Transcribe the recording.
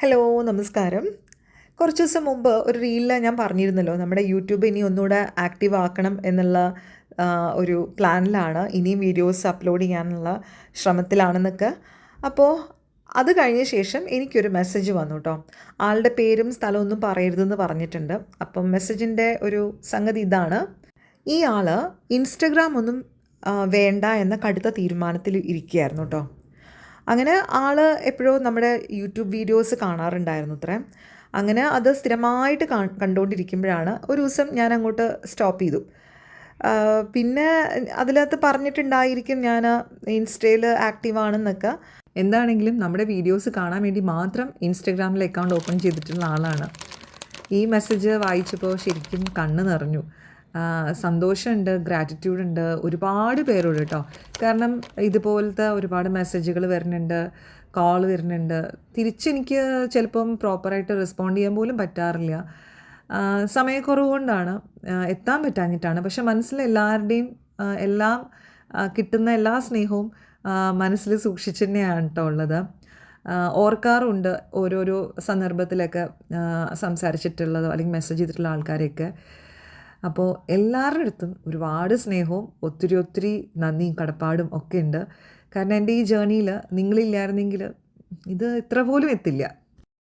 Hello നമസ്കാരം. കുറച്ച് ദിവസം മുമ്പ് ഒരു റീലിൽ ഞാൻ പറഞ്ഞിരുന്നല്ലോ നമ്മുടെ യൂട്യൂബ് ഇനി ഒന്നുകൂടെ ആക്റ്റീവ് ആക്കണം എന്നുള്ള ഒരു പ്ലാനിലാണ്. ഇനിയും വീഡിയോസ് അപ്ലോഡ് ചെയ്യാനുള്ള ശ്രമത്തിലാണെന്നൊക്കെ. അപ്പോൾ അത് കഴിഞ്ഞ ശേഷം എനിക്കൊരു മെസ്സേജ് വന്നു കേട്ടോ. ആളുടെ പേരും സ്ഥലമൊന്നും പറയരുതെന്ന് പറഞ്ഞിട്ടുണ്ട്. അപ്പം മെസ്സേജിൻ്റെ ഒരു സംഗതി ഇതാണ്: ഈ ആൾ ഇൻസ്റ്റഗ്രാം ഒന്നും വേണ്ട എന്ന കടുത്ത തീരുമാനത്തിൽ ഇരിക്കുകയായിരുന്നു കേട്ടോ. അങ്ങനെ ആൾ എപ്പോഴോ നമ്മുടെ യൂട്യൂബ് വീഡിയോസ് കാണാറുണ്ടായിരുന്നു അത്രേ. അങ്ങനെ അത് സ്ഥിരമായിട്ട് കണ്ടുകൊണ്ടിരിക്കുമ്പോഴാണ് ഒരു ദിവസം ഞാൻ അങ്ങോട്ട് സ്റ്റോപ്പ് ചെയ്തു. പിന്നെ അതിനകത്ത് പറഞ്ഞിട്ടുണ്ടായിരിക്കും ഞാൻ ഇൻസ്റ്റയിൽ ആക്റ്റീവ് ആണെന്നൊക്കെ. എന്താണെങ്കിലും നമ്മുടെ വീഡിയോസ് കാണാൻ വേണ്ടി മാത്രം ഇൻസ്റ്റഗ്രാമിൽ അക്കൗണ്ട് ഓപ്പൺ ചെയ്തിട്ടുള്ള ആളാണ്. ഈ മെസ്സേജ് വായിച്ചപ്പോൾ ശരിക്കും കണ്ണ് നിറഞ്ഞു. സന്തോഷമുണ്ട്, ഗ്രാറ്റിറ്റ്യൂഡുണ്ട് ഒരുപാട് പേരോട് കേട്ടോ. കാരണം ഇതുപോലത്തെ ഒരുപാട് മെസ്സേജുകൾ വരുന്നുണ്ട്, കോൾ വരുന്നുണ്ട്. തിരിച്ചെനിക്ക് ചിലപ്പം പ്രോപ്പറായിട്ട് റെസ്പോണ്ട് ചെയ്യാൻ പോലും പറ്റാറില്ല. സമയക്കുറവ് കൊണ്ടാണ്, എത്താൻ പറ്റാഞ്ഞിട്ടാണ്. പക്ഷെ മനസ്സിൽ എല്ലാവരുടെയും എല്ലാം കിട്ടുന്ന എല്ലാ സ്നേഹവും മനസ്സിൽ സൂക്ഷിച്ച് തന്നെയാണ് കേട്ടോ ഉള്ളത്. ഓർക്കാറുണ്ട് ഓരോരോ സന്ദർഭത്തിലൊക്കെ സംസാരിച്ചിട്ടുള്ളതോ അല്ലെങ്കിൽ മെസ്സേജ് ചെയ്തിട്ടുള്ള ആൾക്കാരെയൊക്കെ. അപ്പോൾ എല്ലാവരുടെ അടുത്തും ഒരുപാട് സ്നേഹവും ഒത്തിരി നന്ദിയും കടപ്പാടും ഒക്കെ ഉണ്ട്. കാരണം എൻ്റെ ഈ ജേർണിയിൽ നിങ്ങളില്ലായിരുന്നെങ്കിൽ ഇത് ഇത്ര പോലും എത്തില്ല.